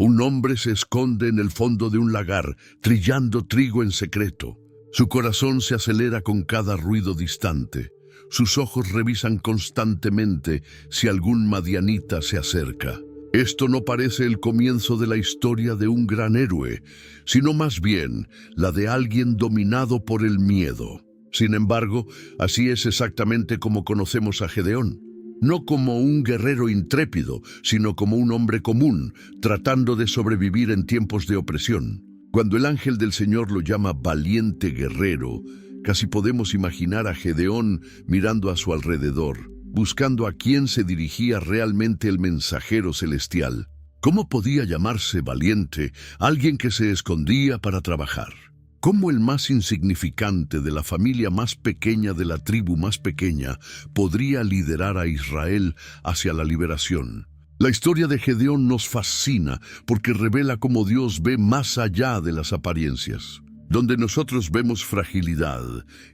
Un hombre se esconde en el fondo de un lagar, trillando trigo en secreto. Su corazón se acelera con cada ruido distante. Sus ojos revisan constantemente si algún madianita se acerca. Esto no parece el comienzo de la historia de un gran héroe, sino más bien la de alguien dominado por el miedo. Sin embargo, así es exactamente como conocemos a Gedeón. No como un guerrero intrépido, sino como un hombre común, tratando de sobrevivir en tiempos de opresión. Cuando el ángel del Señor lo llama valiente guerrero, casi podemos imaginar a Gedeón mirando a su alrededor, buscando a quién se dirigía realmente el mensajero celestial. ¿Cómo podía llamarse valiente alguien que se escondía para trabajar? ¿Cómo el más insignificante de la familia más pequeña de la tribu más pequeña podría liderar a Israel hacia la liberación? La historia de Gedeón nos fascina porque revela cómo Dios ve más allá de las apariencias. Donde nosotros vemos fragilidad,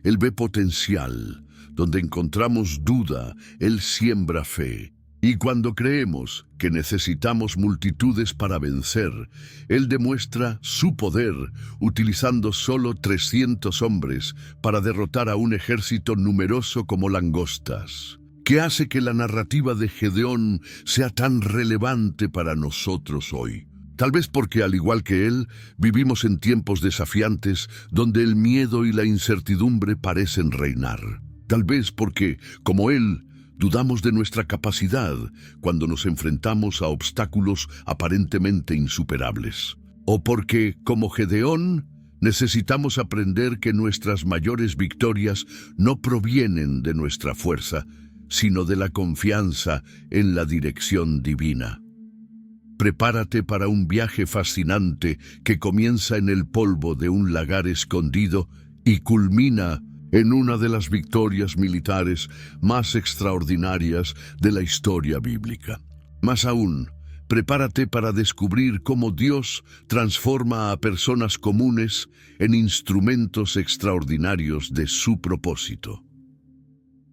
Él ve potencial. Donde encontramos duda, Él siembra fe. Y cuando creemos que necesitamos multitudes para vencer, Él demuestra su poder utilizando solo 300 hombres para derrotar a un ejército numeroso como langostas. ¿Qué hace que la narrativa de Gedeón sea tan relevante para nosotros hoy? Tal vez porque, al igual que él, vivimos en tiempos desafiantes donde el miedo y la incertidumbre parecen reinar. Tal vez porque, como él, dudamos de nuestra capacidad cuando nos enfrentamos a obstáculos aparentemente insuperables. O porque, como Gedeón, necesitamos aprender que nuestras mayores victorias no provienen de nuestra fuerza, sino de la confianza en la dirección divina. Prepárate para un viaje fascinante que comienza en el polvo de un lagar escondido y culmina en una de las victorias militares más extraordinarias de la historia bíblica. Más aún, prepárate para descubrir cómo Dios transforma a personas comunes en instrumentos extraordinarios de su propósito.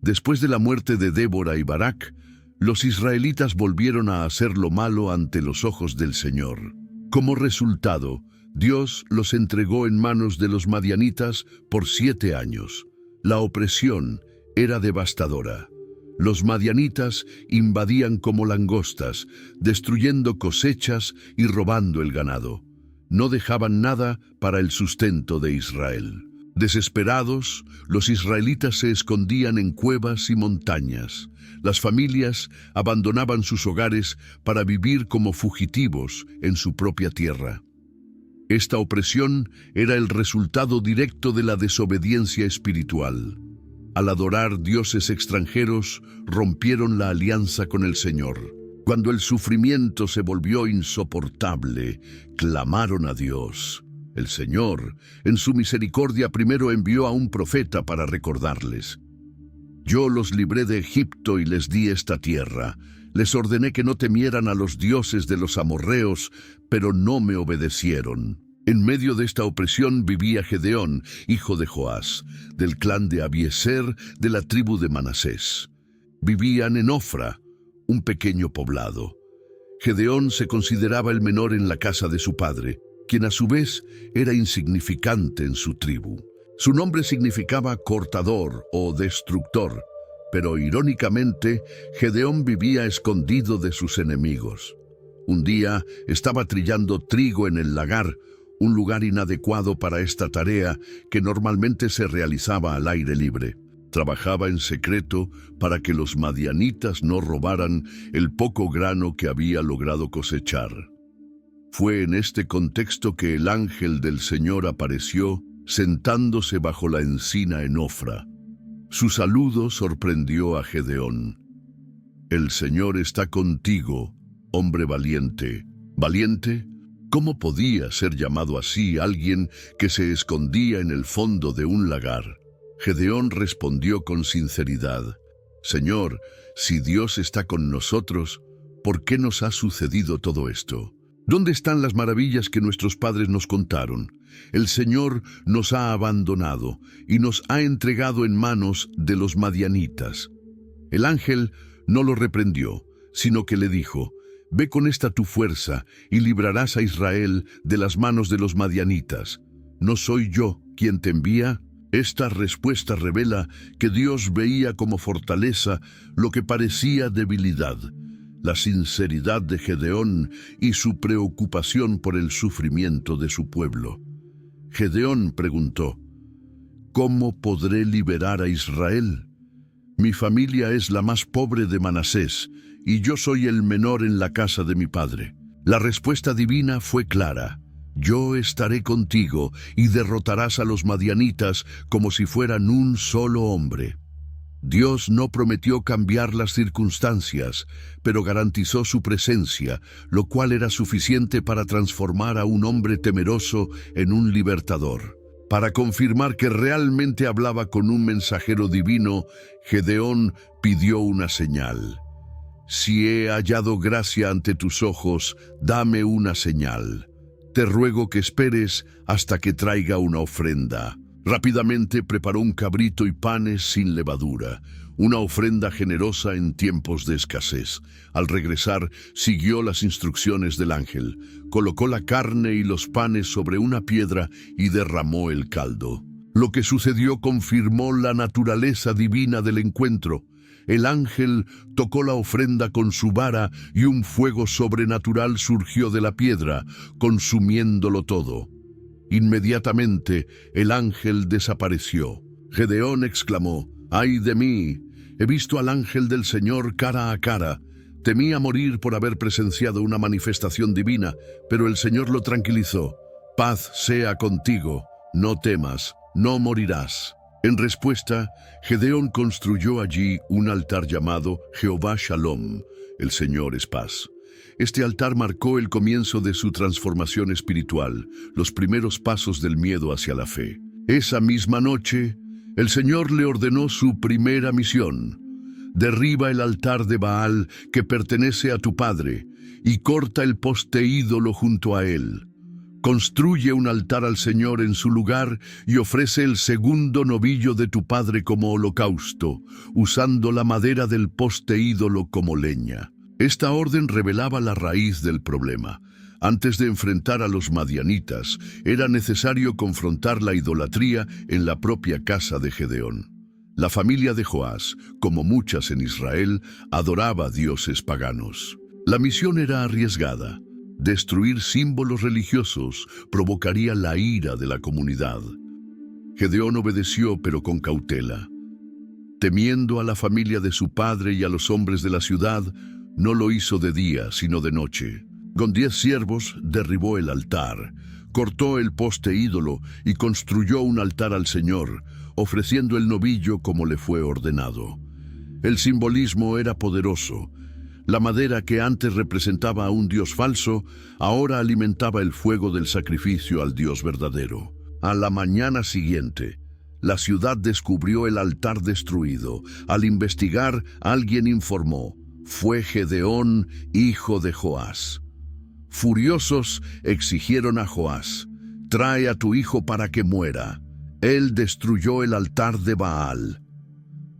Después de la muerte de Débora y Barak, los israelitas volvieron a hacer lo malo ante los ojos del Señor. Como resultado, Dios los entregó en manos de los madianitas por 7 años. La opresión era devastadora. Los madianitas invadían como langostas, destruyendo cosechas y robando el ganado. No dejaban nada para el sustento de Israel. Desesperados, los israelitas se escondían en cuevas y montañas. Las familias abandonaban sus hogares para vivir como fugitivos en su propia tierra. Esta opresión era el resultado directo de la desobediencia espiritual. Al adorar dioses extranjeros, rompieron la alianza con el Señor. Cuando el sufrimiento se volvió insoportable, clamaron a Dios. El Señor, en su misericordia, primero envió a un profeta para recordarles: Yo los libré de Egipto y les di esta tierra. Les ordené que no temieran a los dioses de los amorreos, pero no me obedecieron. En medio de esta opresión vivía Gedeón, hijo de Joás, del clan de Abieser, de la tribu de Manasés. Vivían en Ofra, un pequeño poblado. Gedeón se consideraba el menor en la casa de su padre, quien a su vez era insignificante en su tribu. Su nombre significaba cortador o destructor, pero irónicamente, Gedeón vivía escondido de sus enemigos. Un día estaba trillando trigo en el lagar, un lugar inadecuado para esta tarea que normalmente se realizaba al aire libre. Trabajaba en secreto para que los madianitas no robaran el poco grano que había logrado cosechar. Fue en este contexto que el ángel del Señor apareció, sentándose bajo la encina en Ofra. Su saludo sorprendió a Gedeón. El Señor está contigo, hombre valiente. ¿Valiente? ¿Cómo podía ser llamado así alguien que se escondía en el fondo de un lagar? Gedeón respondió con sinceridad: Señor, si Dios está con nosotros, ¿por qué nos ha sucedido todo esto? ¿Dónde están las maravillas que nuestros padres nos contaron? El Señor nos ha abandonado y nos ha entregado en manos de los madianitas. El ángel no lo reprendió, sino que le dijo: Ve con esta tu fuerza y librarás a Israel de las manos de los madianitas. ¿No soy yo quien te envía? Esta respuesta revela que Dios veía como fortaleza lo que parecía debilidad. La sinceridad de Gedeón y su preocupación por el sufrimiento de su pueblo. Gedeón preguntó: ¿cómo podré liberar a Israel? Mi familia es la más pobre de Manasés, y yo soy el menor en la casa de mi padre. La respuesta divina fue clara: yo estaré contigo y derrotarás a los madianitas como si fueran un solo hombre. Dios no prometió cambiar las circunstancias, pero garantizó su presencia, lo cual era suficiente para transformar a un hombre temeroso en un libertador. Para confirmar que realmente hablaba con un mensajero divino, Gedeón pidió una señal. Si he hallado gracia ante tus ojos, dame una señal. Te ruego que esperes hasta que traiga una ofrenda. Rápidamente preparó un cabrito y panes sin levadura, una ofrenda generosa en tiempos de escasez. Al regresar, siguió las instrucciones del ángel, colocó la carne y los panes sobre una piedra y derramó el caldo. Lo que sucedió confirmó la naturaleza divina del encuentro. El ángel tocó la ofrenda con su vara y un fuego sobrenatural surgió de la piedra, consumiéndolo todo. Inmediatamente el ángel desapareció. Gedeón exclamó: ¡ay de mí! He visto al ángel del Señor cara a cara. Temía morir por haber presenciado una manifestación divina, pero el Señor lo tranquilizó. Paz sea contigo, no temas, no morirás. En respuesta, Gedeón construyó allí un altar llamado Jehová Shalom, el Señor es paz. Este altar marcó el comienzo de su transformación espiritual, los primeros pasos del miedo hacia la fe. Esa misma noche, el Señor le ordenó su primera misión: derriba el altar de Baal que pertenece a tu padre y corta el poste ídolo junto a él. Construye un altar al Señor en su lugar y ofrece el segundo novillo de tu padre como holocausto, usando la madera del poste ídolo como leña. Esta orden revelaba la raíz del problema. Antes de enfrentar a los madianitas, era necesario confrontar la idolatría en la propia casa de Gedeón. La familia de Joás, como muchas en Israel, adoraba dioses paganos. La misión era arriesgada. Destruir símbolos religiosos provocaría la ira de la comunidad. Gedeón obedeció, pero con cautela. Temiendo a la familia de su padre y a los hombres de la ciudad, no lo hizo de día, sino de noche. Con 10 siervos derribó el altar, cortó el poste ídolo y construyó un altar al Señor, ofreciendo el novillo como le fue ordenado. El simbolismo era poderoso. La madera que antes representaba a un dios falso, ahora alimentaba el fuego del sacrificio al Dios verdadero. A la mañana siguiente, la ciudad descubrió el altar destruido. Al investigar, alguien informó: fue Gedeón, hijo de Joás. Furiosos, exigieron a Joás: trae a tu hijo para que muera. Él destruyó el altar de Baal.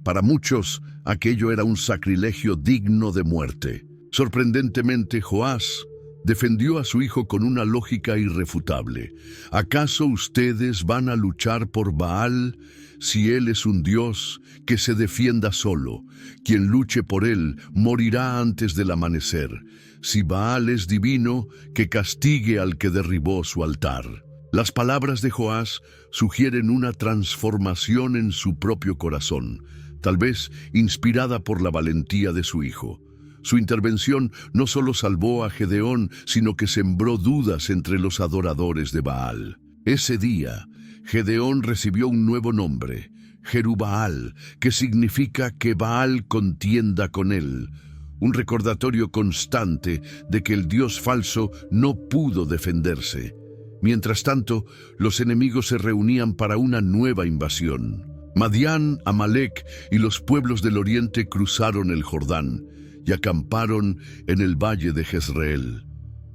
Para muchos, aquello era un sacrilegio digno de muerte. Sorprendentemente, Joás defendió a su hijo con una lógica irrefutable. ¿Acaso ustedes van a luchar por Baal? Si él es un dios, que se defienda solo. Quien luche por él morirá antes del amanecer. Si Baal es divino, que castigue al que derribó su altar. Las palabras de Joás sugieren una transformación en su propio corazón, tal vez inspirada por la valentía de su hijo. Su intervención no solo salvó a Gedeón, sino que sembró dudas entre los adoradores de Baal. Ese día, Gedeón recibió un nuevo nombre, Jerubbaal, que significa que Baal contienda con él, un recordatorio constante de que el dios falso no pudo defenderse. Mientras tanto, los enemigos se reunían para una nueva invasión. Madián, Amalek y los pueblos del oriente cruzaron el Jordán y acamparon en el valle de Jezreel.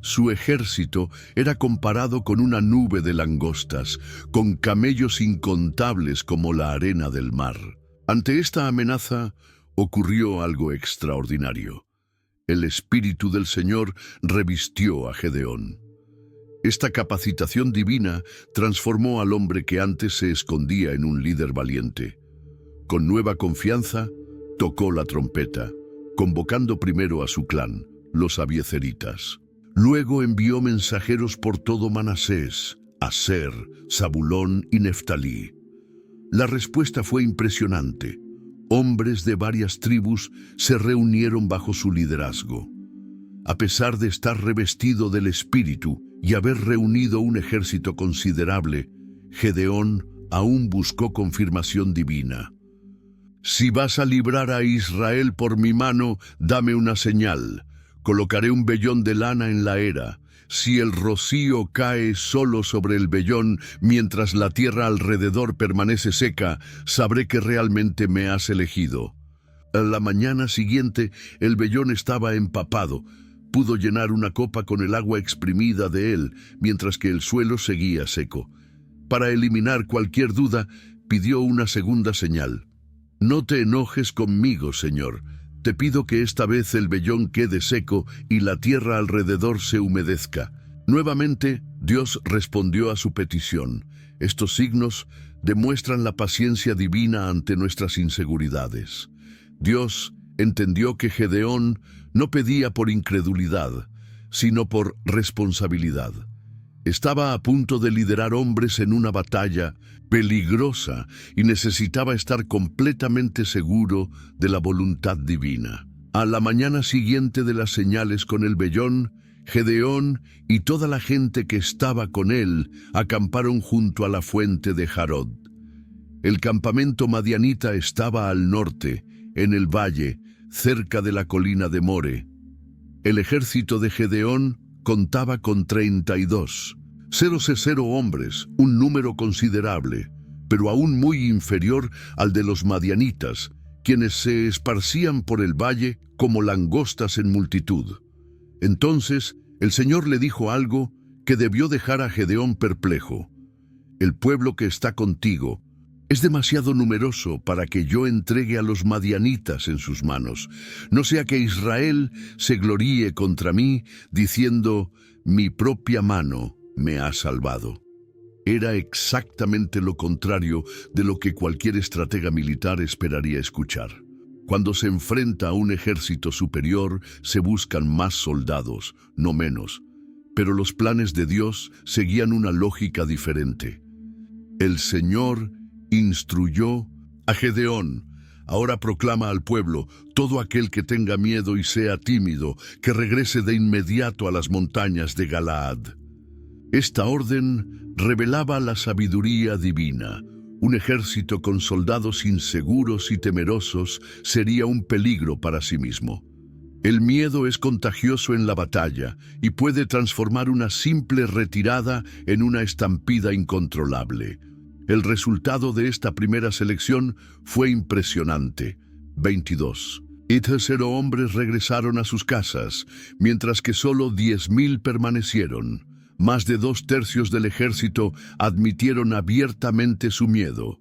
Su ejército era comparado con una nube de langostas, con camellos incontables como la arena del mar. Ante esta amenaza, ocurrió algo extraordinario. el Espíritu del Señor revistió a Gedeón. Esta capacitación divina transformó al hombre que antes se escondía en un líder valiente. Con nueva confianza, tocó la trompeta, convocando primero a su clan, los abiezeritas. Luego envió mensajeros por todo Manasés, Aser, Zabulón y Neftalí. La respuesta fue impresionante. Hombres de varias tribus se reunieron bajo su liderazgo. A pesar de estar revestido del Espíritu y haber reunido un ejército considerable, Gedeón aún buscó confirmación divina. «Si vas a librar a Israel por mi mano, dame una señal. Colocaré un vellón de lana en la era. Si el rocío cae solo sobre el vellón, mientras la tierra alrededor permanece seca, sabré que realmente me has elegido». A la mañana siguiente, el vellón estaba empapado. Pudo llenar una copa con el agua exprimida de él, mientras que el suelo seguía seco. Para eliminar cualquier duda, pidió una segunda señal. «No te enojes conmigo, Señor. Te pido que esta vez el vellón quede seco y la tierra alrededor se humedezca». Nuevamente, Dios respondió a su petición. Estos signos demuestran la paciencia divina ante nuestras inseguridades. Dios entendió que Gedeón no pedía por incredulidad, sino por responsabilidad. Estaba a punto de liderar hombres en una batalla peligrosa y necesitaba estar completamente seguro de la voluntad divina. A la mañana siguiente de las señales con el vellón, Gedeón y toda la gente que estaba con él acamparon junto a la fuente de Jarod. El campamento madianita estaba al norte, en el valle, cerca de la colina de More. El ejército de Gedeón contaba con 32. 0 hombres, un número considerable, pero aún muy inferior al de los madianitas, quienes se esparcían por el valle como langostas en multitud. Entonces el Señor le dijo algo que debió dejar a Gedeón perplejo. «El pueblo que está contigo es demasiado numeroso para que yo entregue a los madianitas en sus manos. No sea que Israel se gloríe contra mí, diciendo, mi propia mano me ha salvado». Era exactamente lo contrario de lo que cualquier estratega militar esperaría escuchar. Cuando se enfrenta a un ejército superior, se buscan más soldados, no menos. Pero los planes de Dios seguían una lógica diferente. El Señor instruyó a Gedeón: «Ahora proclama al pueblo, todo aquel que tenga miedo y sea tímido, que regrese de inmediato a las montañas de Galaad». Esta orden revelaba la sabiduría divina. Un ejército con soldados inseguros y temerosos sería un peligro para sí mismo. El miedo es contagioso en la batalla y puede transformar una simple retirada en una estampida incontrolable. El resultado de esta primera selección fue impresionante. 22. Y 0 hombres regresaron a sus casas, mientras que solo 10,000 permanecieron. Más de 2/3 del ejército admitieron abiertamente su miedo.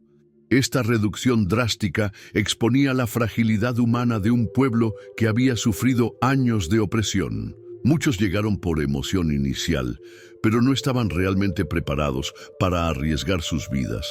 Esta reducción drástica exponía la fragilidad humana de un pueblo que había sufrido años de opresión. Muchos llegaron por emoción inicial, pero no estaban realmente preparados para arriesgar sus vidas.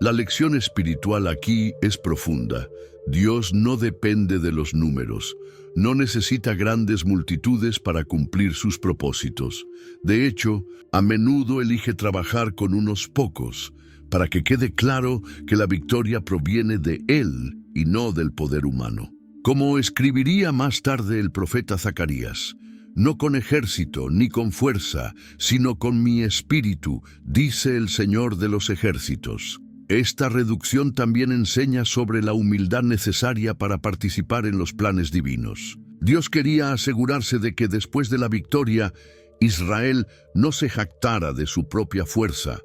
La lección espiritual aquí es profunda. Dios no depende de los números. No necesita grandes multitudes para cumplir sus propósitos. De hecho, a menudo elige trabajar con unos pocos, para que quede claro que la victoria proviene de Él y no del poder humano. Como escribiría más tarde el profeta Zacarías: «No con ejército ni con fuerza, sino con mi espíritu, dice el Señor de los ejércitos». Esta reducción también enseña sobre la humildad necesaria para participar en los planes divinos. Dios quería asegurarse de que después de la victoria, Israel no se jactara de su propia fuerza,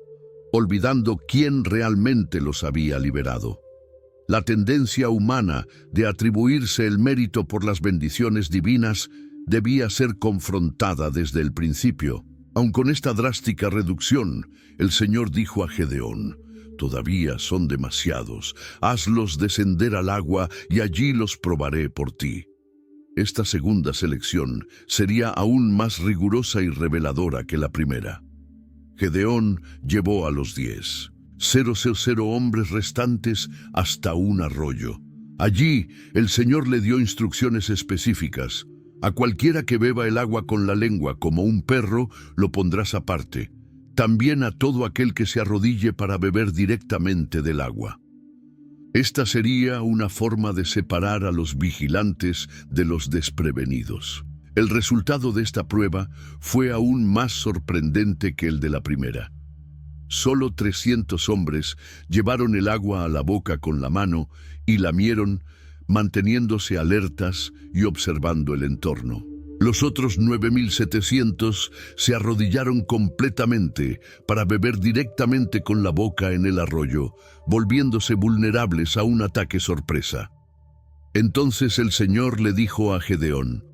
olvidando quién realmente los había liberado. La tendencia humana de atribuirse el mérito por las bendiciones divinas debía ser confrontada desde el principio. Aun con esta drástica reducción, el Señor dijo a Gedeón: «Todavía son demasiados, hazlos descender al agua y allí los probaré por ti». Esta segunda selección sería aún más rigurosa y reveladora que la primera. Gedeón llevó a los 10, 000 hombres restantes hasta un arroyo. Allí el Señor le dio instrucciones específicas. A cualquiera que beba el agua con la lengua como un perro, lo pondrás aparte. También a todo aquel que se arrodille para beber directamente del agua. Esta sería una forma de separar a los vigilantes de los desprevenidos. El resultado de esta prueba fue aún más sorprendente que el de la primera. Solo 300 hombres llevaron el agua a la boca con la mano y lamieron, manteniéndose alertas y observando el entorno. Los otros 9.700 se arrodillaron completamente para beber directamente con la boca en el arroyo, volviéndose vulnerables a un ataque sorpresa. Entonces el Señor le dijo a Gedeón: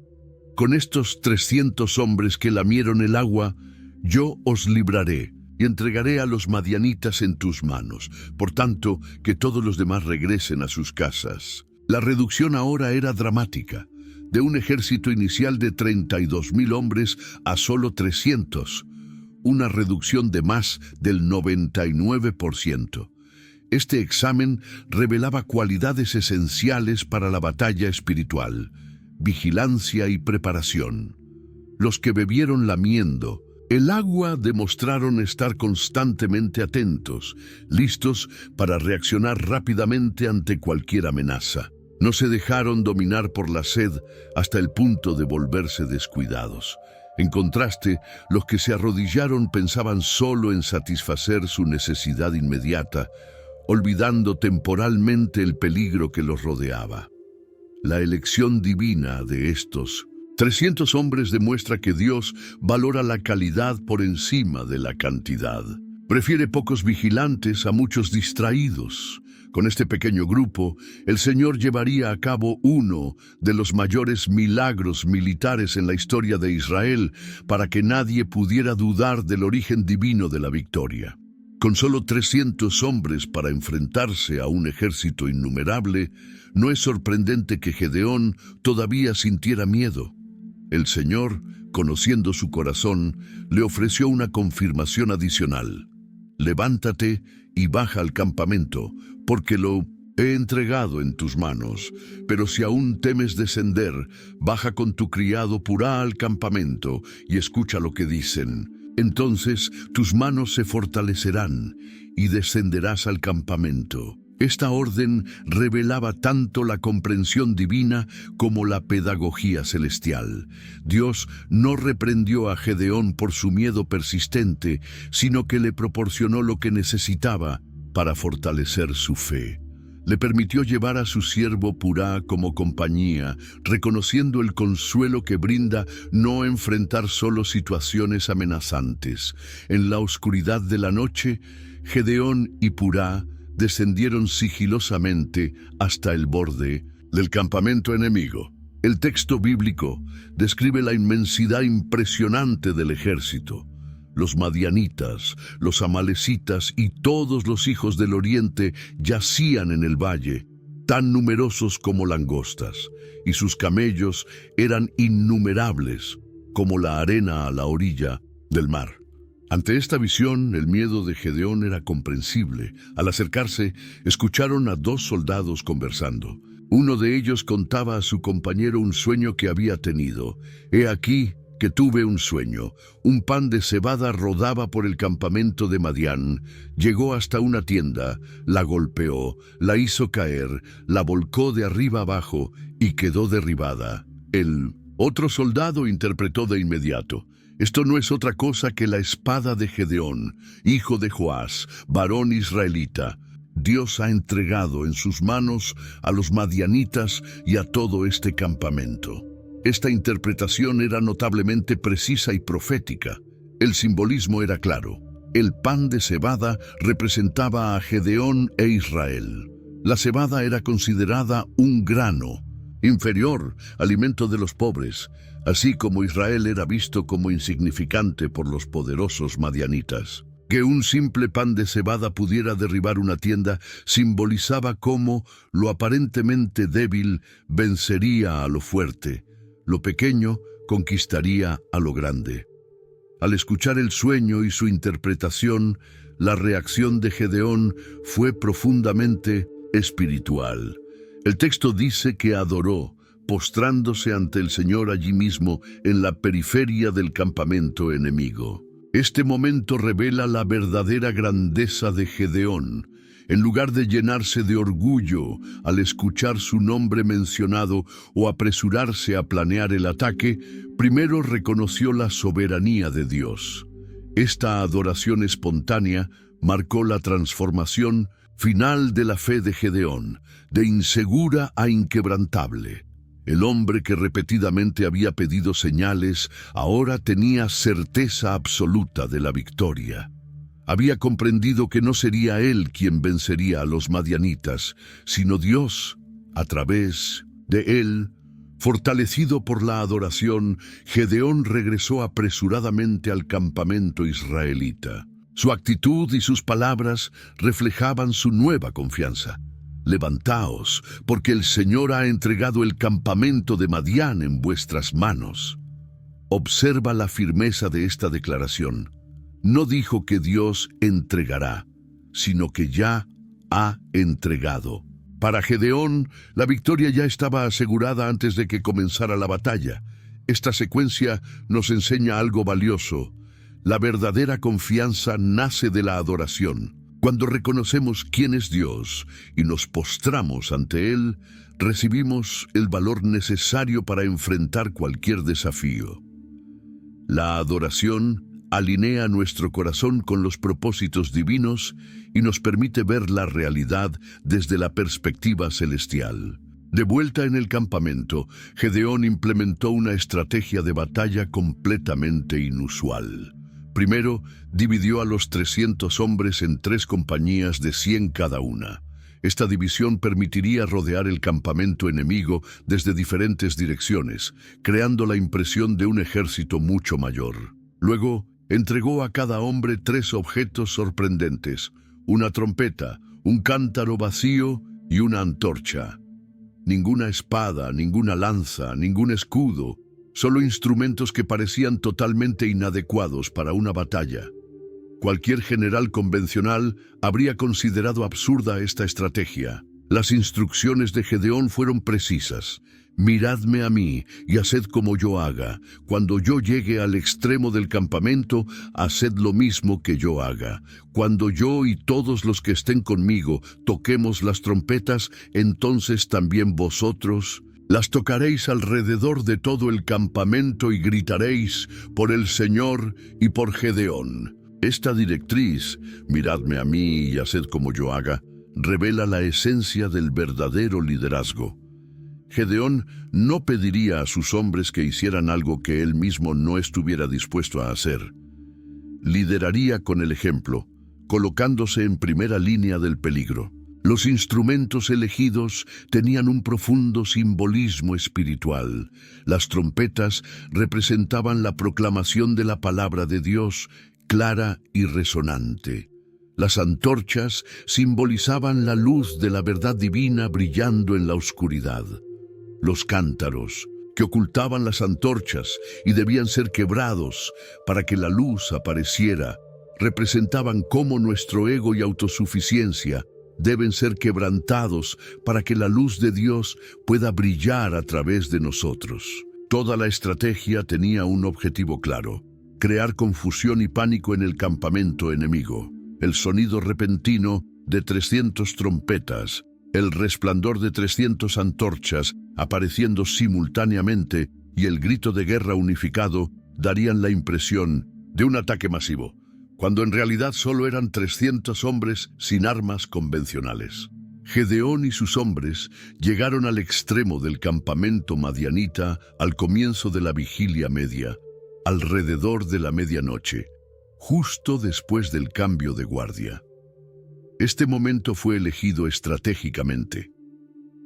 «Con estos 300 hombres que lamieron el agua, yo os libraré y entregaré a los madianitas en tus manos. Por tanto, que todos los demás regresen a sus casas». La reducción ahora era dramática. De un ejército inicial de 32.000 hombres a solo 300, una reducción de más del 99%. Este examen revelaba cualidades esenciales para la batalla espiritual: vigilancia y preparación. Los que bebieron lamiendo el agua demostraron estar constantemente atentos, listos para reaccionar rápidamente ante cualquier amenaza. No se dejaron dominar por la sed hasta el punto de volverse descuidados. En contraste, los que se arrodillaron pensaban solo en satisfacer su necesidad inmediata, olvidando temporalmente el peligro que los rodeaba. La elección divina de estos 300 hombres demuestra que Dios valora la calidad por encima de la cantidad. Prefiere pocos vigilantes a muchos distraídos. Con este pequeño grupo, el Señor llevaría a cabo uno de los mayores milagros militares en la historia de Israel para que nadie pudiera dudar del origen divino de la victoria. Con solo 300 hombres para enfrentarse a un ejército innumerable, no es sorprendente que Gedeón todavía sintiera miedo. El Señor, conociendo su corazón, le ofreció una confirmación adicional: «Levántate y baja al campamento, porque lo he entregado en tus manos. Pero si aún temes descender, baja con tu criado Purá al campamento y escucha lo que dicen. Entonces tus manos se fortalecerán y descenderás al campamento». Esta orden revelaba tanto la comprensión divina como la pedagogía celestial. Dios no reprendió a Gedeón por su miedo persistente, sino que le proporcionó lo que necesitaba para fortalecer su fe. Le permitió llevar a su siervo Purá como compañía, reconociendo el consuelo que brinda no enfrentar solo situaciones amenazantes. En la oscuridad de la noche, Gedeón y Purá descendieron sigilosamente hasta el borde del campamento enemigo. El texto bíblico describe la inmensidad impresionante del ejército. Los madianitas, los amalecitas y todos los hijos del oriente yacían en el valle, tan numerosos como langostas, y sus camellos eran innumerables como la arena a la orilla del mar. Ante esta visión, el miedo de Gedeón era comprensible. Al acercarse, escucharon a 2 soldados conversando. Uno de ellos contaba a su compañero un sueño que había tenido. «He aquí que tuve un sueño. Un pan de cebada rodaba por el campamento de Madián. Llegó hasta una tienda, la golpeó, la hizo caer, la volcó de arriba abajo y quedó derribada». El otro soldado interpretó de inmediato: «Esto no es otra cosa que la espada de Gedeón, hijo de Joás, varón israelita. Dios ha entregado en sus manos a los madianitas y a todo este campamento». Esta interpretación era notablemente precisa y profética. El simbolismo era claro. El pan de cebada representaba a Gedeón e Israel. La cebada era considerada un grano inferior, alimento de los pobres, así como Israel era visto como insignificante por los poderosos madianitas. Que un simple pan de cebada pudiera derribar una tienda simbolizaba cómo lo aparentemente débil vencería a lo fuerte, Lo pequeño conquistaría a lo grande. Al escuchar el sueño y su interpretación, la reacción de Gedeón fue profundamente espiritual. El texto dice que adoró, postrándose ante el Señor allí mismo en la periferia del campamento enemigo. Este momento revela la verdadera grandeza de Gedeón. En lugar de llenarse de orgullo al escuchar su nombre mencionado o apresurarse a planear el ataque, primero reconoció la soberanía de Dios. Esta adoración espontánea marcó la transformación final de la fe de Gedeón, de insegura a inquebrantable. El hombre que repetidamente había pedido señales ahora tenía certeza absoluta de la victoria. Había comprendido que no sería él quien vencería a los madianitas, sino Dios, a través de él. Fortalecido por la adoración, Gedeón regresó apresuradamente al campamento israelita. Su actitud y sus palabras reflejaban su nueva confianza. Levantaos, porque el Señor ha entregado el campamento de Madián en vuestras manos. Observa la firmeza de esta declaración. No dijo que Dios entregará, sino que ya ha entregado. Para Gedeón, la victoria ya estaba asegurada antes de que comenzara la batalla. Esta secuencia nos enseña algo valioso. La verdadera confianza nace de la adoración. Cuando reconocemos quién es Dios y nos postramos ante Él, recibimos el valor necesario para enfrentar cualquier desafío. La adoración alinea nuestro corazón con los propósitos divinos y nos permite ver la realidad desde la perspectiva celestial. De vuelta en el campamento, Gedeón implementó una estrategia de batalla completamente inusual. Primero, dividió a los 300 hombres en 3 compañías de 100 cada una. Esta división permitiría rodear el campamento enemigo desde diferentes direcciones, creando la impresión de un ejército mucho mayor. Luego, entregó a cada hombre 3 objetos sorprendentes: una trompeta, un cántaro vacío y una antorcha. Ninguna espada, ninguna lanza, ningún escudo, solo instrumentos que parecían totalmente inadecuados para una batalla. Cualquier general convencional habría considerado absurda esta estrategia. Las instrucciones de Gedeón fueron precisas. Miradme a mí y haced como yo haga. Cuando yo llegue al extremo del campamento, haced lo mismo que yo haga. Cuando yo y todos los que estén conmigo toquemos las trompetas, entonces también vosotros las tocaréis alrededor de todo el campamento y gritaréis por el Señor y por Gedeón. Esta directriz, miradme a mí y haced como yo haga, revela la esencia del verdadero liderazgo. Gedeón no pediría a sus hombres que hicieran algo que él mismo no estuviera dispuesto a hacer. Lideraría con el ejemplo, colocándose en primera línea del peligro. Los instrumentos elegidos tenían un profundo simbolismo espiritual. Las trompetas representaban la proclamación de la palabra de Dios, clara y resonante. Las antorchas simbolizaban la luz de la verdad divina brillando en la oscuridad. Los cántaros, que ocultaban las antorchas y debían ser quebrados para que la luz apareciera, representaban cómo nuestro ego y autosuficiencia deben ser quebrantados para que la luz de Dios pueda brillar a través de nosotros. Toda la estrategia tenía un objetivo claro: crear confusión y pánico en el campamento enemigo. El sonido repentino de 300 trompetas, el resplandor de 300 antorchas apareciendo simultáneamente y el grito de guerra unificado darían la impresión de un ataque masivo, cuando en realidad solo eran 300 hombres sin armas convencionales. Gedeón y sus hombres llegaron al extremo del campamento madianita al comienzo de la vigilia media, alrededor de la medianoche, justo después del cambio de guardia. Este momento fue elegido estratégicamente.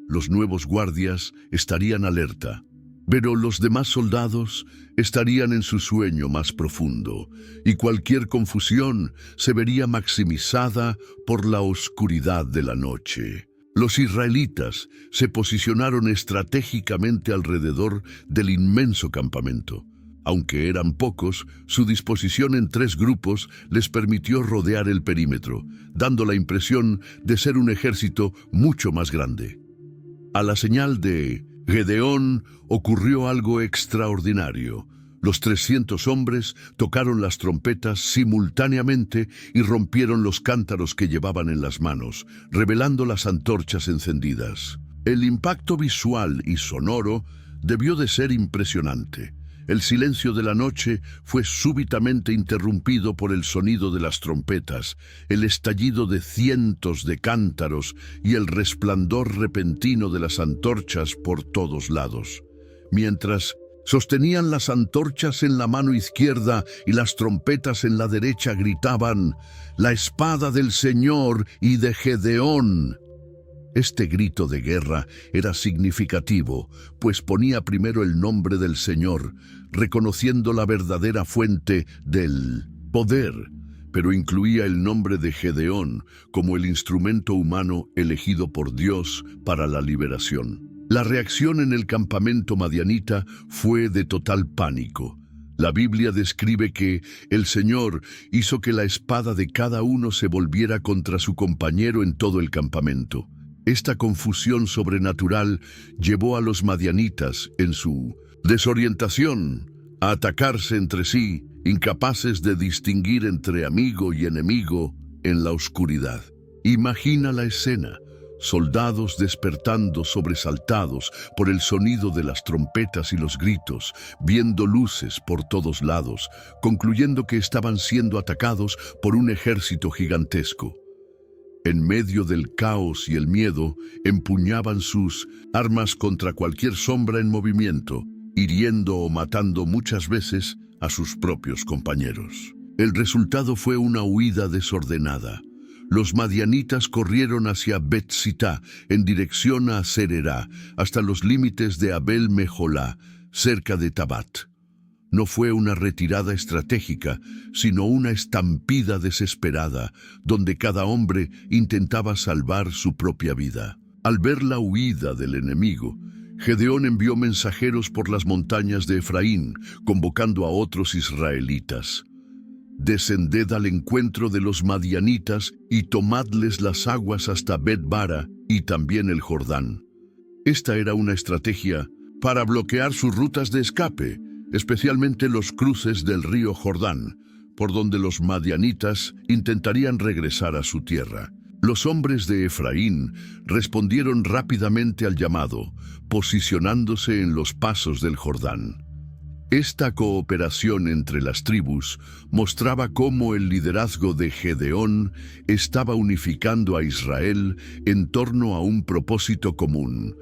Los nuevos guardias estarían alerta, pero los demás soldados estarían en su sueño más profundo, y cualquier confusión se vería maximizada por la oscuridad de la noche. Los israelitas se posicionaron estratégicamente alrededor del inmenso campamento. Aunque eran pocos, su disposición en 3 grupos les permitió rodear el perímetro, dando la impresión de ser un ejército mucho más grande. A la señal de Gedeón ocurrió algo extraordinario. Los 300 hombres tocaron las trompetas simultáneamente y rompieron los cántaros que llevaban en las manos, revelando las antorchas encendidas. El impacto visual y sonoro debió de ser impresionante. El silencio de la noche fue súbitamente interrumpido por el sonido de las trompetas, el estallido de cientos de cántaros y el resplandor repentino de las antorchas por todos lados. Mientras sostenían las antorchas en la mano izquierda y las trompetas en la derecha, gritaban: «¡La espada del Señor y de Gedeón!». Este grito de guerra era significativo, pues ponía primero el nombre del Señor, reconociendo la verdadera fuente del poder, pero incluía el nombre de Gedeón como el instrumento humano elegido por Dios para la liberación. La reacción en el campamento madianita fue de total pánico. La Biblia describe que el Señor hizo que la espada de cada uno se volviera contra su compañero en todo el campamento. Esta confusión sobrenatural llevó a los madianitas, en su desorientación, a atacarse entre sí, incapaces de distinguir entre amigo y enemigo en la oscuridad. Imagina la escena: soldados despertando sobresaltados por el sonido de las trompetas y los gritos, viendo luces por todos lados, concluyendo que estaban siendo atacados por un ejército gigantesco. En medio del caos y el miedo, empuñaban sus armas contra cualquier sombra en movimiento, hiriendo o matando muchas veces a sus propios compañeros. El resultado fue una huida desordenada. Los madianitas corrieron hacia Bet-Sitá, en dirección a Sererá, hasta los límites de Abel-Mejolá, cerca de Tabat. No fue una retirada estratégica, sino una estampida desesperada, donde cada hombre intentaba salvar su propia vida. Al ver la huida del enemigo, Gedeón envió mensajeros por las montañas de Efraín, convocando a otros israelitas. «Descended al encuentro de los madianitas y tomadles las aguas hasta Bet-Bara y también el Jordán». Esta era una estrategia para bloquear sus rutas de escape, especialmente los cruces del río Jordán, por donde los madianitas intentarían regresar a su tierra. Los hombres de Efraín respondieron rápidamente al llamado, posicionándose en los pasos del Jordán. Esta cooperación entre las tribus mostraba cómo el liderazgo de Gedeón estaba unificando a Israel en torno a un propósito común: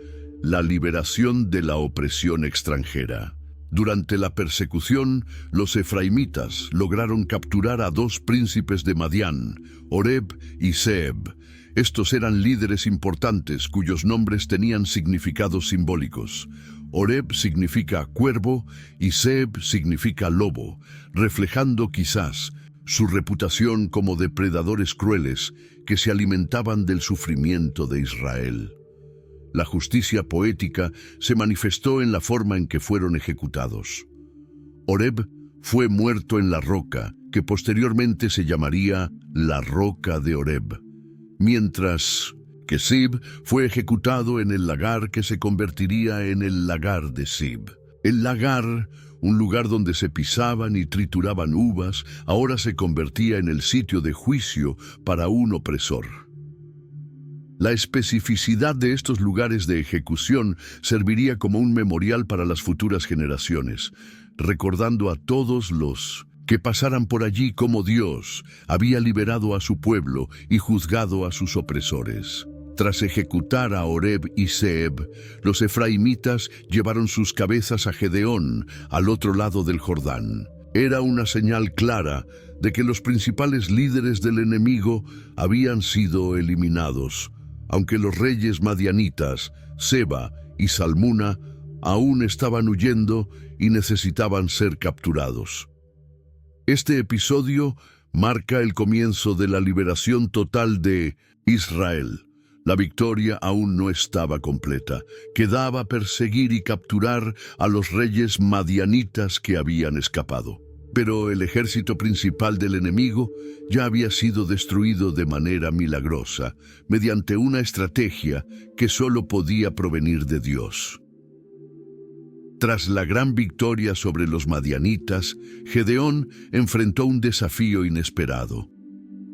la liberación de la opresión extranjera. Durante la persecución, los efraimitas lograron capturar a 2 príncipes de Madián, Oreb y Zeeb. Estos eran líderes importantes cuyos nombres tenían significados simbólicos. Oreb significa cuervo y Zeeb significa lobo, reflejando quizás su reputación como depredadores crueles que se alimentaban del sufrimiento de Israel. La justicia poética se manifestó en la forma en que fueron ejecutados. Oreb fue muerto en la roca, que posteriormente se llamaría la roca de Oreb, mientras que Sib fue ejecutado en el lagar que se convertiría en el lagar de Sib. El lagar, un lugar donde se pisaban y trituraban uvas, ahora se convertía en el sitio de juicio para un opresor. La especificidad de estos lugares de ejecución serviría como un memorial para las futuras generaciones, recordando a todos los que pasaran por allí cómo Dios había liberado a su pueblo y juzgado a sus opresores. Tras ejecutar a Oreb y Zeeb, los efraimitas llevaron sus cabezas a Gedeón, al otro lado del Jordán. Era una señal clara de que los principales líderes del enemigo habían sido eliminados, aunque los reyes madianitas, Seba y Salmuna, aún estaban huyendo y necesitaban ser capturados. Este episodio marca el comienzo de la liberación total de Israel. La victoria aún no estaba completa. Quedaba perseguir y capturar a los reyes madianitas que habían escapado. Pero el ejército principal del enemigo ya había sido destruido de manera milagrosa, mediante una estrategia que solo podía provenir de Dios. Tras la gran victoria sobre los madianitas, Gedeón enfrentó un desafío inesperado.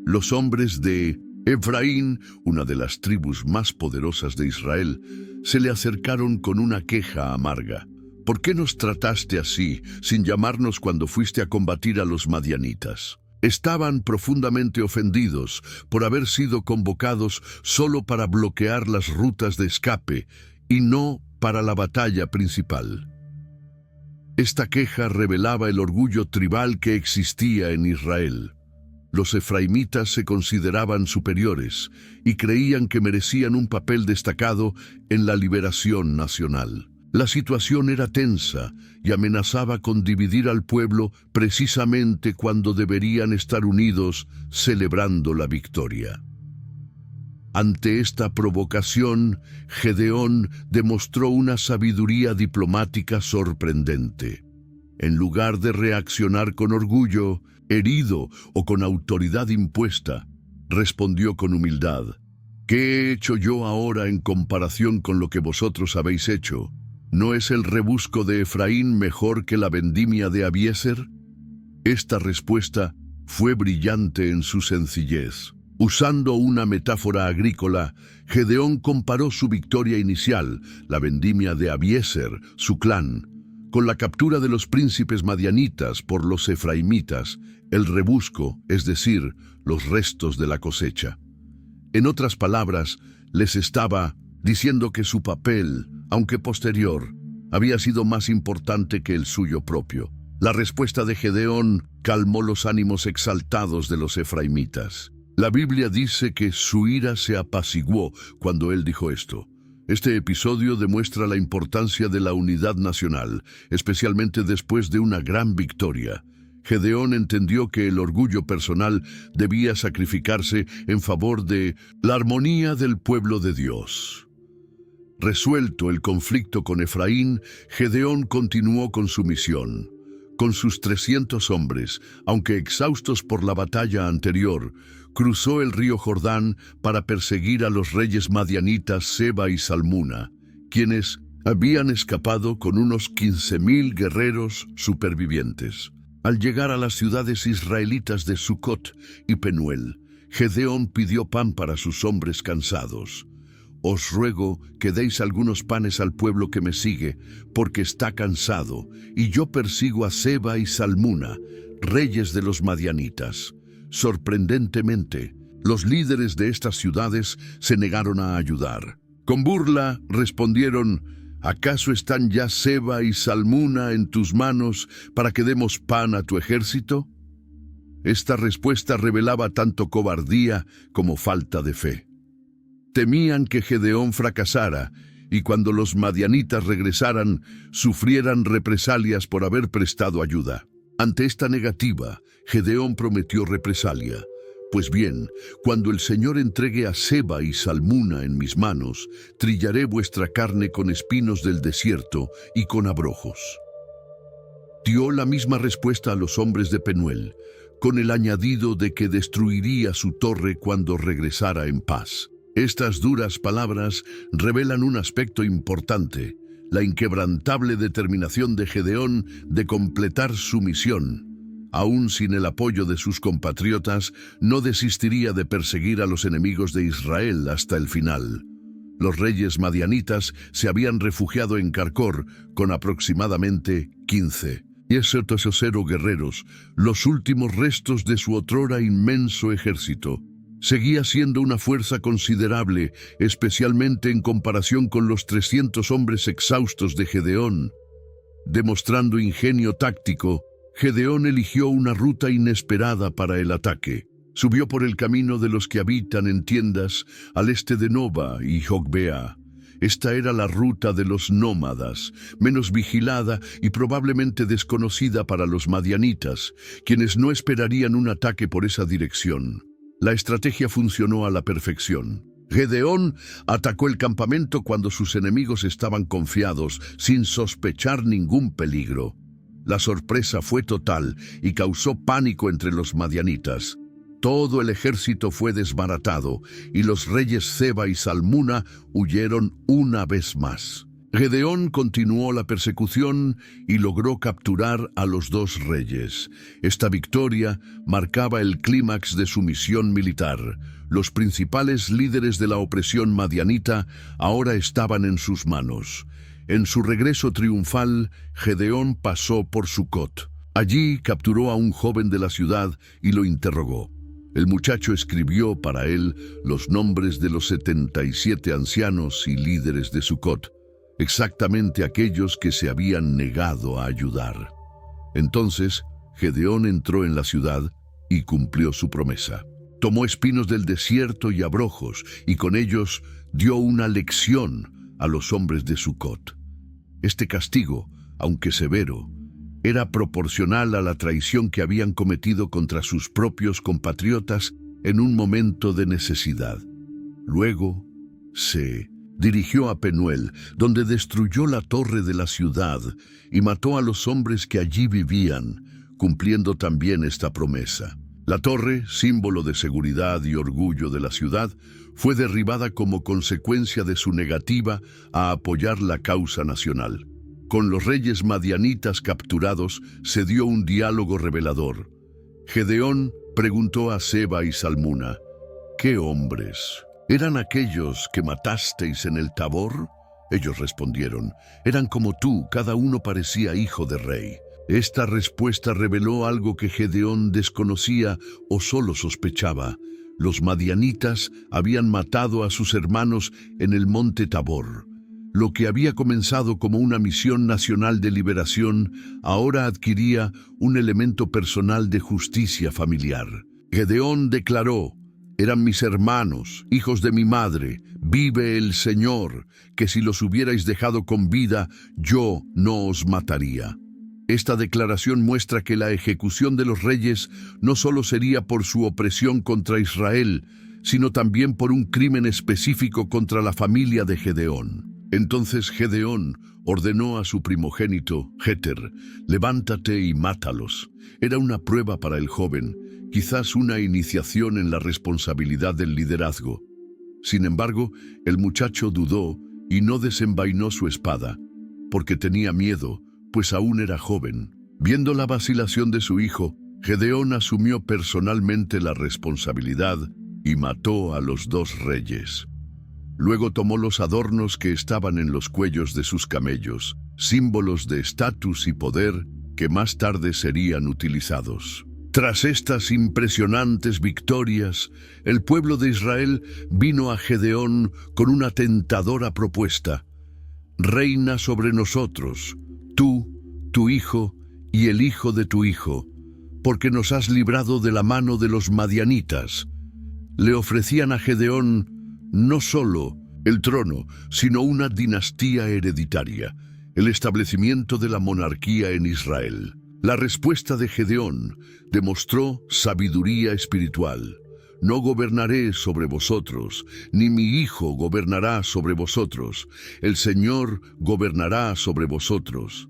Los hombres de Efraín, una de las tribus más poderosas de Israel, se le acercaron con una queja amarga. ¿Por qué nos trataste así, sin llamarnos cuando fuiste a combatir a los madianitas? Estaban profundamente ofendidos por haber sido convocados solo para bloquear las rutas de escape y no para la batalla principal. Esta queja revelaba el orgullo tribal que existía en Israel. Los efraimitas se consideraban superiores y creían que merecían un papel destacado en la liberación nacional. La situación era tensa y amenazaba con dividir al pueblo precisamente cuando deberían estar unidos celebrando la victoria. Ante esta provocación, Gedeón demostró una sabiduría diplomática sorprendente. En lugar de reaccionar con orgullo, herido o con autoridad impuesta, respondió con humildad: ¿Qué he hecho yo ahora en comparación con lo que vosotros habéis hecho? ¿No es el rebusco de Efraín mejor que la vendimia de Abiezer? Esta respuesta fue brillante en su sencillez. Usando una metáfora agrícola, Gedeón comparó su victoria inicial, la vendimia de Abiezer, su clan, con la captura de los príncipes madianitas por los efraimitas, el rebusco, es decir, los restos de la cosecha. En otras palabras, les estaba diciendo que su papel, aunque posterior, había sido más importante que el suyo propio. La respuesta de Gedeón calmó los ánimos exaltados de los efraimitas. La Biblia dice que su ira se apaciguó cuando él dijo esto. Este episodio demuestra la importancia de la unidad nacional, especialmente después de una gran victoria. Gedeón entendió que el orgullo personal debía sacrificarse en favor de la armonía del pueblo de Dios. Resuelto el conflicto con Efraín, Gedeón continuó con su misión. Con sus 300 hombres, aunque exhaustos por la batalla anterior, cruzó el río Jordán para perseguir a los reyes madianitas Seba y Salmuna, quienes habían escapado con unos 15,000 guerreros supervivientes. Al llegar a las ciudades israelitas de Sucot y Penuel, Gedeón pidió pan para sus hombres cansados. Os ruego que deis algunos panes al pueblo que me sigue, porque está cansado, y yo persigo a Seba y Salmuna, reyes de los madianitas. Sorprendentemente, los líderes de estas ciudades se negaron a ayudar. Con burla respondieron: ¿acaso están ya Seba y Salmuna en tus manos para que demos pan a tu ejército? Esta respuesta revelaba tanto cobardía como falta de fe. Temían que Gedeón fracasara y cuando los madianitas regresaran, sufrieran represalias por haber prestado ayuda. Ante esta negativa, Gedeón prometió represalia. Pues bien, cuando el Señor entregue a Seba y Salmuna en mis manos, trillaré vuestra carne con espinos del desierto y con abrojos. Dio la misma respuesta a los hombres de Penuel, con el añadido de que destruiría su torre cuando regresara en paz. Estas duras palabras revelan un aspecto importante: la inquebrantable determinación de Gedeón de completar su misión. Aún sin el apoyo de sus compatriotas, no desistiría de perseguir a los enemigos de Israel hasta el final. Los reyes madianitas se habían refugiado en Carcor con aproximadamente 15 guerreros, los últimos restos de su otrora inmenso ejército. Seguía siendo una fuerza considerable, especialmente en comparación con los 300 hombres exhaustos de Gedeón. Demostrando ingenio táctico, Gedeón eligió una ruta inesperada para el ataque. Subió por el camino de los que habitan en tiendas al este de Noba y Jogbea. Esta era la ruta de los nómadas, menos vigilada y probablemente desconocida para los madianitas, quienes no esperarían un ataque por esa dirección. La estrategia funcionó a la perfección. Gedeón atacó el campamento cuando sus enemigos estaban confiados, sin sospechar ningún peligro. La sorpresa fue total y causó pánico entre los madianitas. Todo el ejército fue desbaratado y los reyes Seba y Salmuna huyeron una vez más. Gedeón continuó la persecución y logró capturar a los dos reyes. Esta victoria marcaba el clímax de su misión militar. Los principales líderes de la opresión madianita ahora estaban en sus manos. En su regreso triunfal, Gedeón pasó por Sucot. Allí capturó a un joven de la ciudad y lo interrogó. El muchacho escribió para él los nombres de los 77 ancianos y líderes de Sucot, exactamente aquellos que se habían negado a ayudar. Entonces, Gedeón entró en la ciudad y cumplió su promesa. Tomó espinos del desierto y abrojos, y con ellos dio una lección a los hombres de Sucot. Este castigo, aunque severo, era proporcional a la traición que habían cometido contra sus propios compatriotas en un momento de necesidad. Luego se dirigió a Penuel, donde destruyó la torre de la ciudad y mató a los hombres que allí vivían, cumpliendo también esta promesa. La torre, símbolo de seguridad y orgullo de la ciudad, fue derribada como consecuencia de su negativa a apoyar la causa nacional. Con los reyes madianitas capturados se dio un diálogo revelador. Gedeón preguntó a Seba y Salmuna: ¿qué hombres eran aquellos que matasteis en el Tabor? Ellos respondieron: eran como tú, cada uno parecía hijo de rey. Esta respuesta reveló algo que Gedeón desconocía o solo sospechaba. Los madianitas habían matado a sus hermanos en el monte Tabor. Lo que había comenzado como una misión nacional de liberación ahora adquiría un elemento personal de justicia familiar. Gedeón declaró: eran mis hermanos, hijos de mi madre. Vive el Señor, que si los hubierais dejado con vida, yo no os mataría. Esta declaración muestra que la ejecución de los reyes no solo sería por su opresión contra Israel, sino también por un crimen específico contra la familia de Gedeón. Entonces Gedeón ordenó a su primogénito, Jeter: levántate y mátalos. Era una prueba para el joven, quizás una iniciación en la responsabilidad del liderazgo. Sin embargo, el muchacho dudó y no desenvainó su espada, porque tenía miedo, pues aún era joven. Viendo la vacilación de su hijo, Gedeón asumió personalmente la responsabilidad y mató a los dos reyes. Luego tomó los adornos que estaban en los cuellos de sus camellos, símbolos de estatus y poder que más tarde serían utilizados. Tras estas impresionantes victorias, el pueblo de Israel vino a Gedeón con una tentadora propuesta: reina sobre nosotros, tú, tu hijo y el hijo de tu hijo, porque nos has librado de la mano de los madianitas. Le ofrecían a Gedeón no solo el trono, sino una dinastía hereditaria, el establecimiento de la monarquía en Israel. La respuesta de Gedeón demostró sabiduría espiritual. No gobernaré sobre vosotros, ni mi hijo gobernará sobre vosotros. El Señor gobernará sobre vosotros.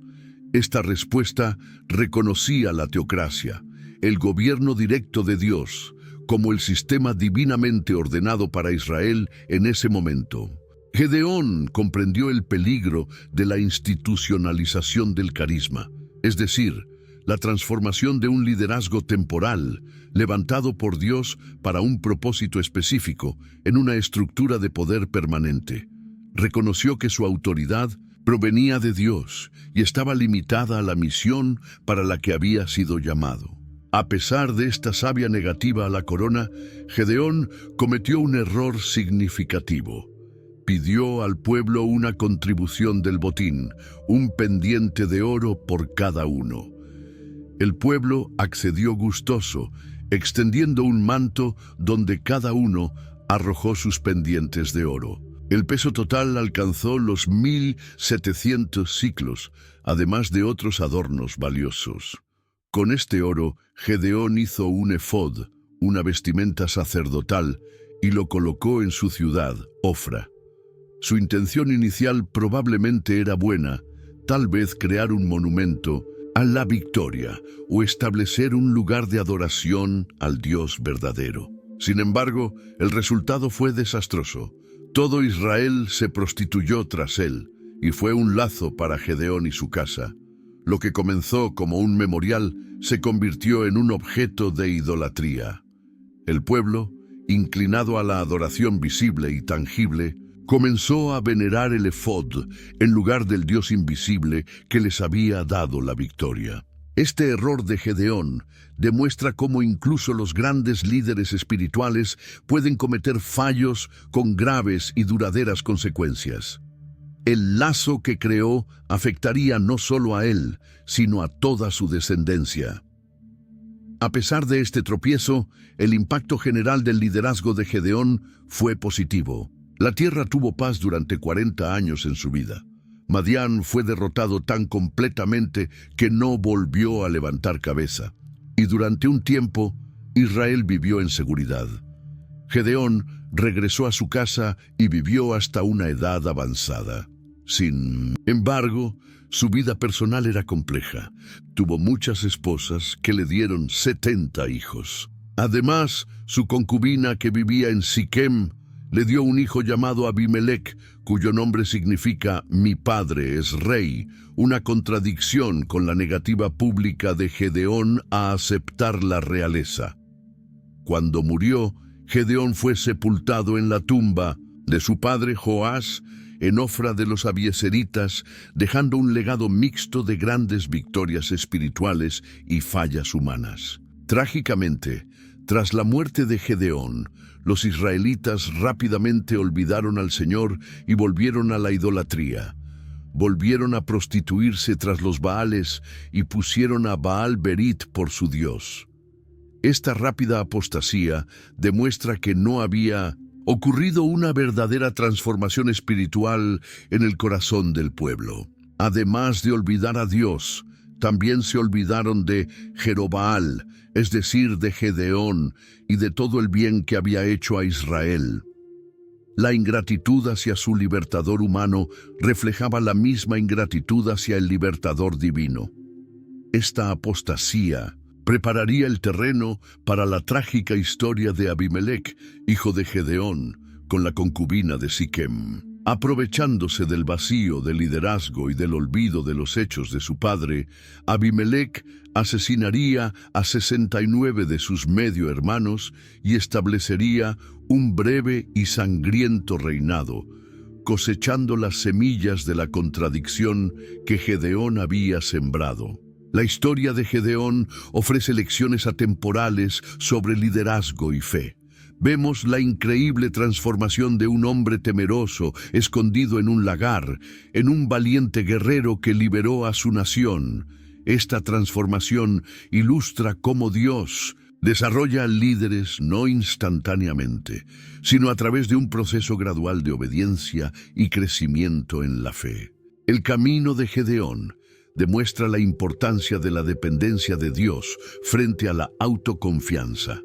Esta respuesta reconocía la teocracia, el gobierno directo de Dios, como el sistema divinamente ordenado para Israel en ese momento. Gedeón comprendió el peligro de la institucionalización del carisma, es decir, la transformación de un liderazgo temporal, levantado por Dios para un propósito específico, en una estructura de poder permanente. Reconoció que su autoridad provenía de Dios y estaba limitada a la misión para la que había sido llamado. A pesar de esta sabia negativa a la corona, Gedeón cometió un error significativo. Pidió al pueblo una contribución del botín, un pendiente de oro por cada uno. El pueblo accedió gustoso, extendiendo un manto donde cada uno arrojó sus pendientes de oro. El peso total alcanzó los 1.700 siclos, además de otros adornos valiosos. Con este oro, Gedeón hizo un efod, una vestimenta sacerdotal, y lo colocó en su ciudad, Ofra. Su intención inicial probablemente era buena, tal vez crear un monumento a la victoria o establecer un lugar de adoración al Dios verdadero. Sin embargo, el resultado fue desastroso. Todo Israel se prostituyó tras él, y fue un lazo para Gedeón y su casa. Lo que comenzó como un memorial se convirtió en un objeto de idolatría. El pueblo, inclinado a la adoración visible y tangible, comenzó a venerar el efod en lugar del Dios invisible que les había dado la victoria. Este error de Gedeón demuestra cómo incluso los grandes líderes espirituales pueden cometer fallos con graves y duraderas consecuencias. El lazo que creó afectaría no solo a él, sino a toda su descendencia. A pesar de este tropiezo, el impacto general del liderazgo de Gedeón fue positivo. La tierra tuvo paz durante 40 años en su vida. Madián fue derrotado tan completamente que no volvió a levantar cabeza. Y durante un tiempo, Israel vivió en seguridad. Gedeón regresó a su casa y vivió hasta una edad avanzada. Sin embargo, su vida personal era compleja. Tuvo muchas esposas que le dieron 70 hijos. Además, su concubina que vivía en Siquem le dio un hijo llamado Abimelec, cuyo nombre significa «mi padre es rey», una contradicción con la negativa pública de Gedeón a aceptar la realeza. Cuando murió, Gedeón fue sepultado en la tumba de su padre Joás, en Ofra de los Abieseritas, dejando un legado mixto de grandes victorias espirituales y fallas humanas. Trágicamente, tras la muerte de Gedeón, los israelitas rápidamente olvidaron al Señor y volvieron a la idolatría. Volvieron a prostituirse tras los Baales y pusieron a Baal Berit por su Dios. Esta rápida apostasía demuestra que no había ocurrido una verdadera transformación espiritual en el corazón del pueblo. Además de olvidar a Dios, también se olvidaron de Jerobaal, es decir, de Gedeón y de todo el bien que había hecho a Israel. La ingratitud hacia su libertador humano reflejaba la misma ingratitud hacia el libertador divino. Esta apostasía prepararía el terreno para la trágica historia de Abimelec, hijo de Gedeón, con la concubina de Siquem. Aprovechándose del vacío de liderazgo y del olvido de los hechos de su padre, Abimelec asesinaría a 69 de sus medio hermanos y establecería un breve y sangriento reinado, cosechando las semillas de la contradicción que Gedeón había sembrado. La historia de Gedeón ofrece lecciones atemporales sobre liderazgo y fe. Vemos la increíble transformación de un hombre temeroso, escondido en un lagar, en un valiente guerrero que liberó a su nación. Esta transformación ilustra cómo Dios desarrolla líderes no instantáneamente, sino a través de un proceso gradual de obediencia y crecimiento en la fe. El camino de Gedeón demuestra la importancia de la dependencia de Dios frente a la autoconfianza.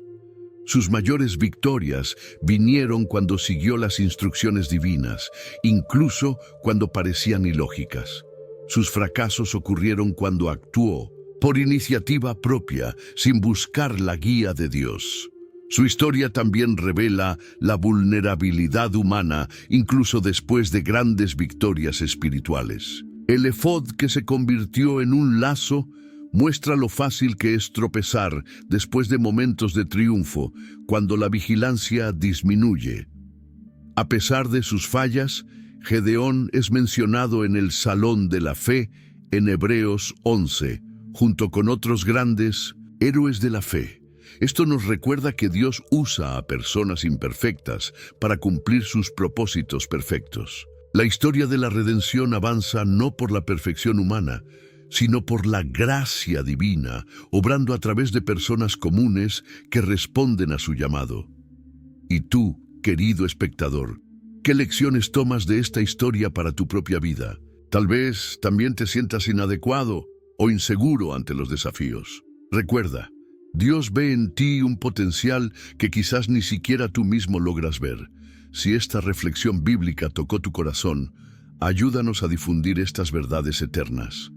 Sus mayores victorias vinieron cuando siguió las instrucciones divinas, incluso cuando parecían ilógicas. Sus fracasos ocurrieron cuando actuó por iniciativa propia, sin buscar la guía de Dios. Su historia también revela la vulnerabilidad humana, incluso después de grandes victorias espirituales. El efod que se convirtió en un lazo muestra lo fácil que es tropezar después de momentos de triunfo, cuando la vigilancia disminuye. A pesar de sus fallas, Gedeón es mencionado en el Salón de la Fe en Hebreos 11, junto con otros grandes héroes de la fe. Esto nos recuerda que Dios usa a personas imperfectas para cumplir sus propósitos perfectos. La historia de la redención avanza no por la perfección humana, sino por la gracia divina, obrando a través de personas comunes que responden a su llamado. Y tú, querido espectador, ¿qué lecciones tomas de esta historia para tu propia vida? Tal vez también te sientas inadecuado o inseguro ante los desafíos. Recuerda, Dios ve en ti un potencial que quizás ni siquiera tú mismo logras ver. Si esta reflexión bíblica tocó tu corazón, ayúdanos a difundir estas verdades eternas.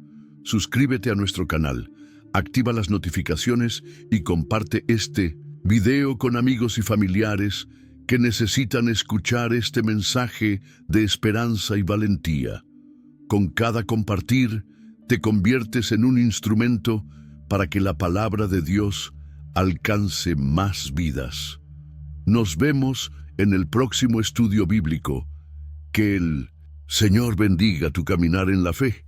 Suscríbete a nuestro canal, activa las notificaciones y comparte este video con amigos y familiares que necesitan escuchar este mensaje de esperanza y valentía. Con cada compartir, te conviertes en un instrumento para que la palabra de Dios alcance más vidas. Nos vemos en el próximo estudio bíblico. Que el Señor bendiga tu caminar en la fe